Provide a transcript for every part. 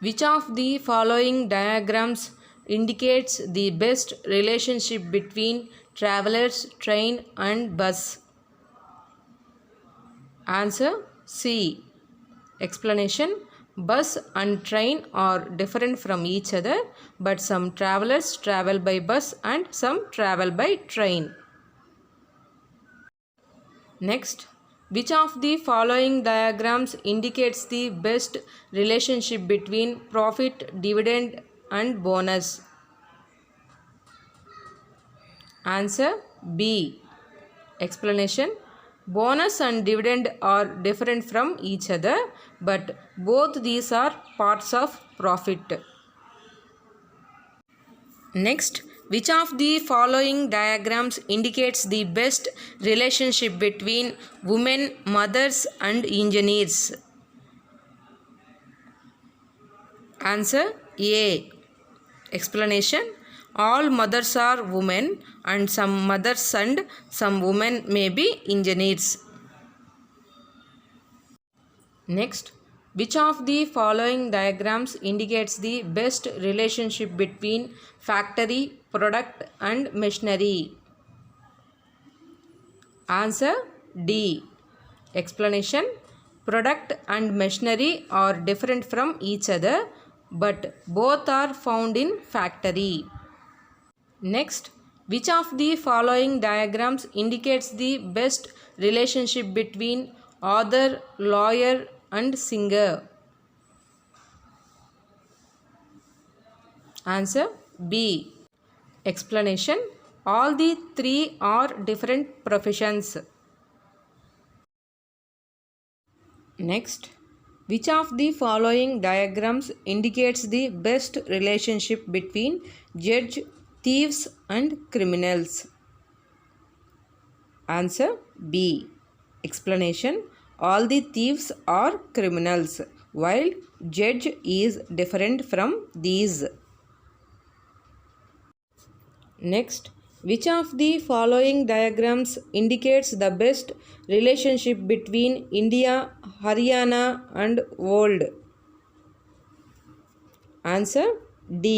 Which of the following diagrams indicates the best relationship between travelers, train and bus? Answer C. Explanation: bus and train are different from each other, but some travelers travel by bus and some travel by train. Next, which of the following diagrams indicates the best relationship between profit, dividend and bonus? Answer B. Explanation: bonus and dividend are different from each other, but both these are parts of profit. Next, which of the following diagrams indicates the best relationship between women, mothers and engineers? Answer A. Explanation: all mothers are women and some mothers and some women may be engineers. Next, which of the following diagrams indicates the best relationship between factory, product and machinery? Answer D. Explanation: product and machinery are different from each other, but both are found in factory. Next, which of the following diagrams indicates the best relationship between author, lawyer and singer? Answer B. Explanation: all the three are different professions. Next, which of the following diagrams indicates the best relationship between judge, thieves and criminals? Answer B. Explanation: all the thieves are criminals, while judge is different from these. Next, which of the following diagrams indicates the best relationship between India, Haryana and world? Answer D.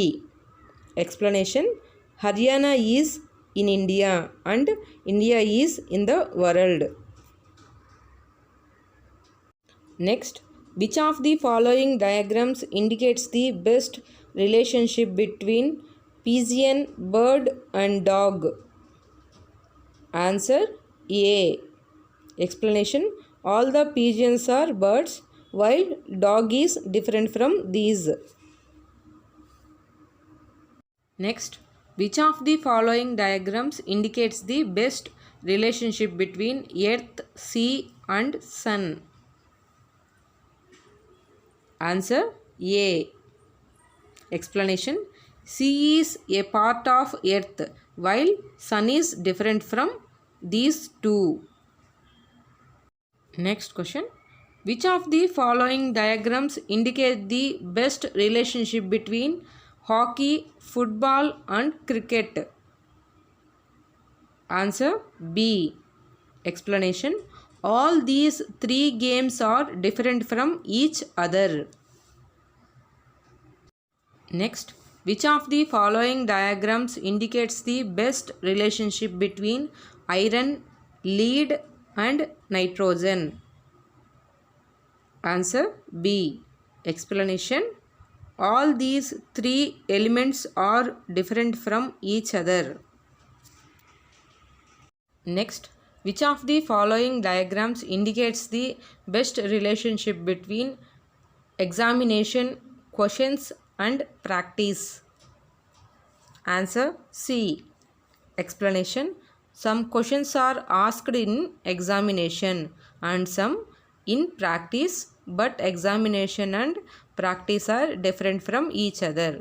Explanation: Haryana is in India and India is in the world. Next, which of the following diagrams indicates the best relationship between pigeon, bird and dog? Answer A. Explanation: all the pigeons are birds, while dog is different from these. Next, which of the following diagrams indicates the best relationship between earth, sea and sun? Answer A. Explanation: sea is a part of earth, while sun is different from these two. Next question. Which of the following diagrams indicate the best relationship between hockey, football and cricket? Answer B. Explanation: all these three games are different from each other. Next, which of the following diagrams indicates the best relationship between iron, lead and nitrogen? Answer B. Explanation: all these three elements are different from each other. Next, which of the following diagrams indicates the best relationship between examination, questions and practice? Answer C. Explanation: some questions are asked in examination and some in practice, but examination and practice are different from each other.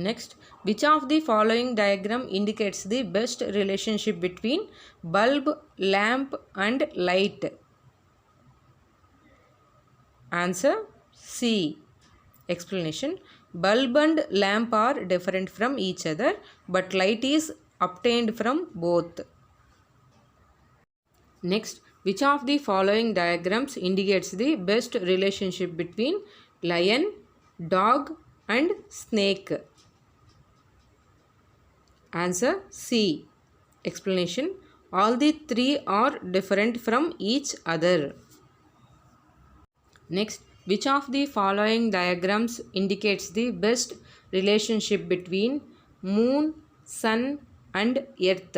Next, which of the following diagram indicates the best relationship between bulb, lamp and light? Answer C. Explanation: bulb and lamp are different from each other, but light is obtained from both. Next, Which of the following diagrams indicates the best relationship between lion, dog and snake? Answer C. Explanation. All the three are different from each other. Next, which of the following diagrams indicates the best relationship between moon, sun and earth?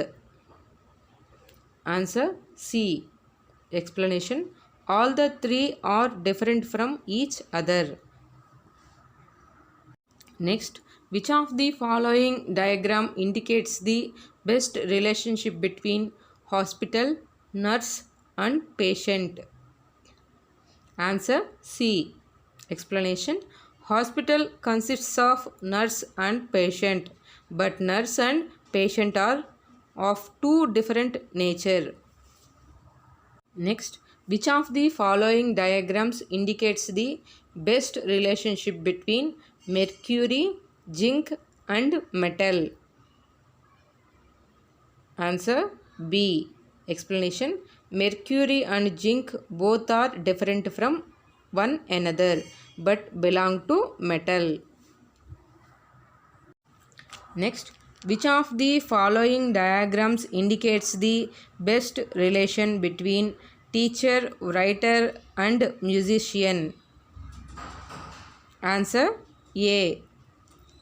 Answer C. Explanation. All the three are different from each other. Next, which of the following diagram indicates the best relationship between hospital, nurse and patient? Answer C. Explanation. Hospital consists of nurse and patient, but nurse and patient are of two different nature. Next, which of the following diagrams indicates the best relationship between mercury, zinc and metal? Answer B. Explanation. Mercury and zinc both are different from one another but belong to metal. Next, which of the following diagrams indicates the best relation between teacher, writer and musician? Answer A.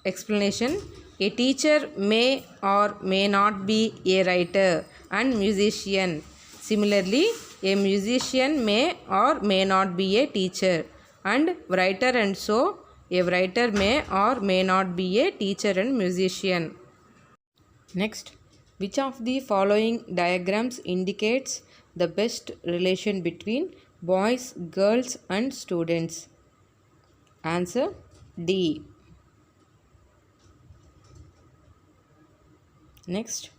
Explanation. A teacher may or may not be a writer and musician. Similarly, a musician may or may not be a teacher and writer, and so a writer may or may not be a teacher and musician. Next, which of the following diagrams indicates the best relation between boys, girls and students? Answer D. Next,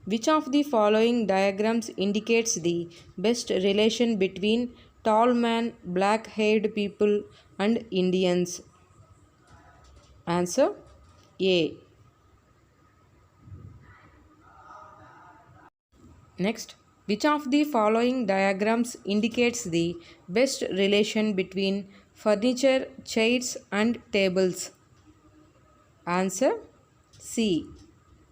which of the following diagrams indicates the best relation between tall man, black-haired people and Indians? Answer A. Next, which of the following diagrams indicates the best relation between furniture, chairs and tables? Answer C.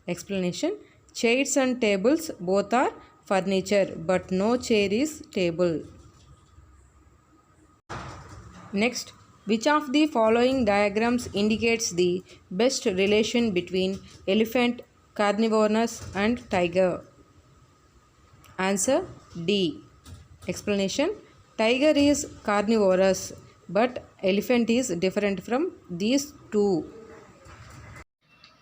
Explanation. Chairs and tables both are furniture, but no chair is table. Next, which of the following diagrams indicates the best relation between elephant, carnivorous and tiger? Answer D. Explanation. Tiger is carnivorous, but elephant is different from these two.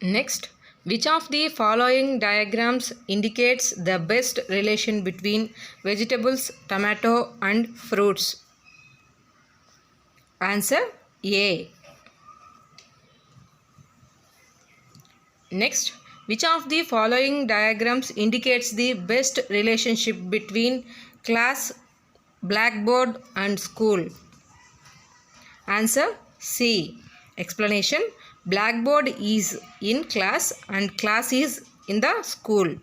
Next, which of the following diagrams indicates the best relation between vegetables, tomato and fruits? Answer A. Next, which of the following diagrams indicates the best relationship between class, blackboard and school? Answer C. Explanation. Blackboard is in class and class is in the school.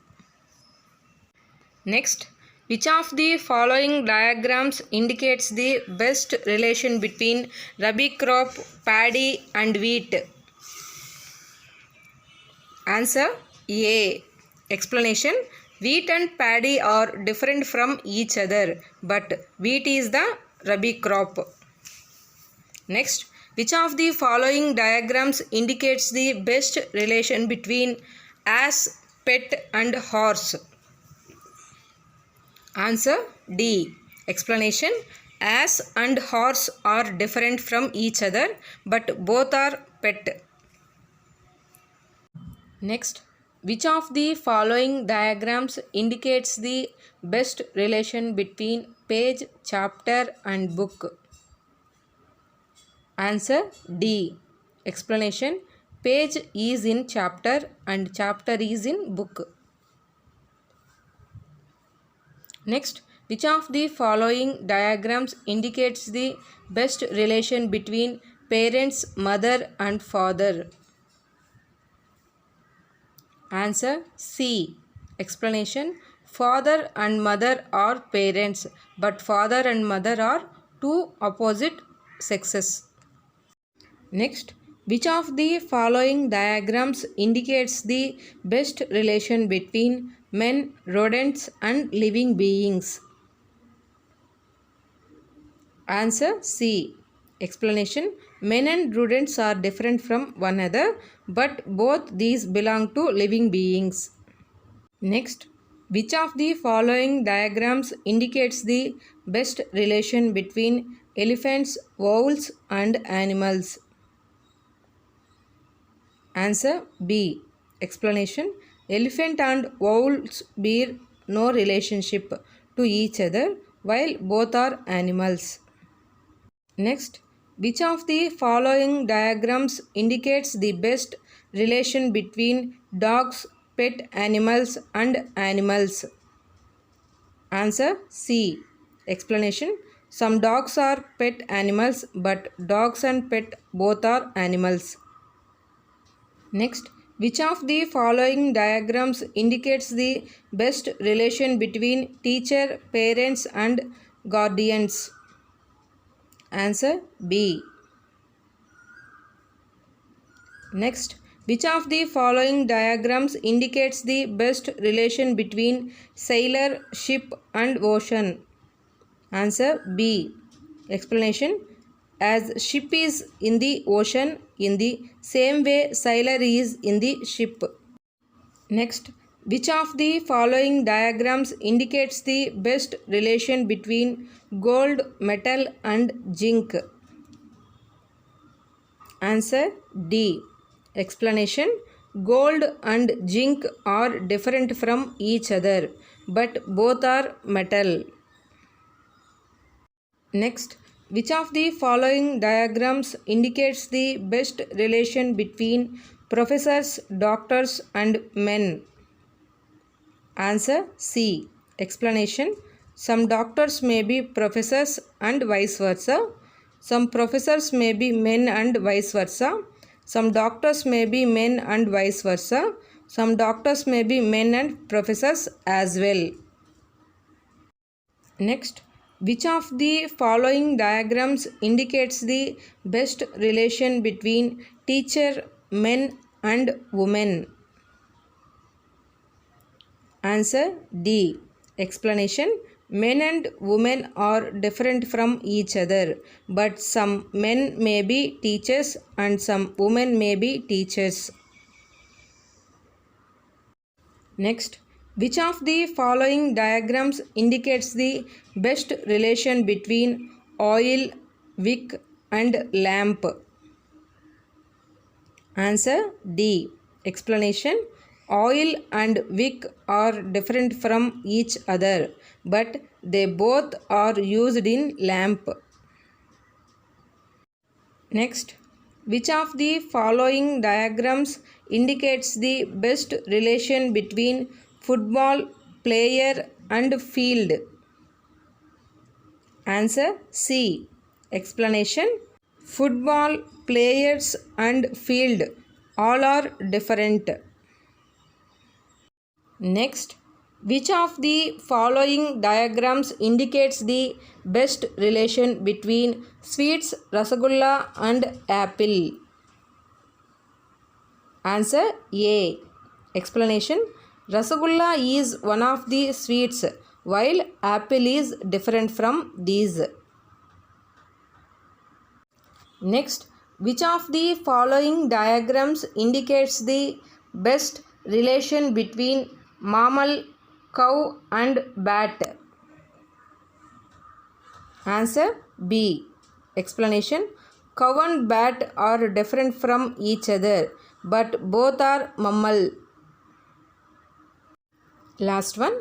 Next, which of the following diagrams indicates the best relation between rabi crop, paddy and wheat? Answer A. Explanation. Wheat and paddy are different from each other, but wheat is the rabi crop. Next, which of the following diagrams indicates the best relation between ass, pet and horse? Answer D. Explanation. Ass and horse are different from each other, but both are pet. Next, which of the following diagrams indicates the best relation between page, chapter and book? Answer D. Explanation. Page is in chapter and chapter is in book. Next, which of the following diagrams indicates the best relation between parents, mother and father? Answer C. Explanation. Father and mother are parents, but father and mother are two opposite sexes. Next, which of the following diagrams indicates the best relation between men, rodents, and living beings? Answer C. Explanation: men and rodents are different from one another, but both these belong to living beings. Next, which of the following diagrams indicates the best relation between elephants, owls, and animals? Answer B. Explanation: elephant and owls bear no relationship to each other while both are animals. Next, which of the following diagrams indicates the best relation between dogs, pet animals, and animals? Answer C. Explanation: some dogs are pet animals, but dogs and pet both are animals. Next, which of the following diagrams indicates the best relation between teacher, parents, and guardians? Answer B. Next, which of the following diagrams indicates the best relation between sailor, ship, and ocean? Answer B. Explanation: as ship is in the ocean, in the same way sailor is in the ship. Next, which of the following diagrams indicates the best relation between gold, metal, and zinc? Answer D. Explanation: gold and zinc are different from each other, but both are metal. Next, which of the following diagrams indicates the best relation between professors, doctors, and men? Answer C. Explanation: some doctors may be professors and vice versa. Some professors may be men and vice versa. Some doctors may be men and vice versa. Some doctors may be men and professors as well. Next, which of the following diagrams indicates the best relation between teacher, men, and women? Answer D. Explanation: men and women are different from each other, but some men may be teachers and some women may be teachers. Next, which of the following diagrams indicates the best relation between oil, wick, and lamp? Answer D. Explanation: oil and wick are different from each other, but they both are used in lamp. Next, which of the following diagrams indicates the best relation between football player and field? Answer C. Explanation: football players and field all are different. Next, which of the following diagrams indicates the best relation between sweets, rasgulla, and apple? Answer A. Explanation: rasgulla is one of the sweets, while apple is different from these. Next, which of the following diagrams indicates the best relation between mammal, cow, and bat? Answer B. Explanation: cow and bat are different from each other, but both are mammal. Last one.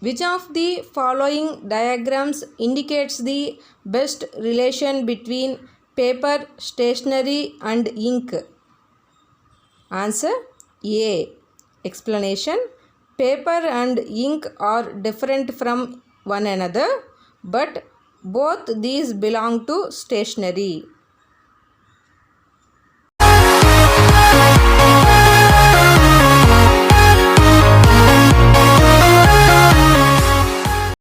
Which of the following diagrams indicates the best relation between paper, stationery, and ink? Answer A. Explanation: paper and ink are different from one another, but both these belong to stationery.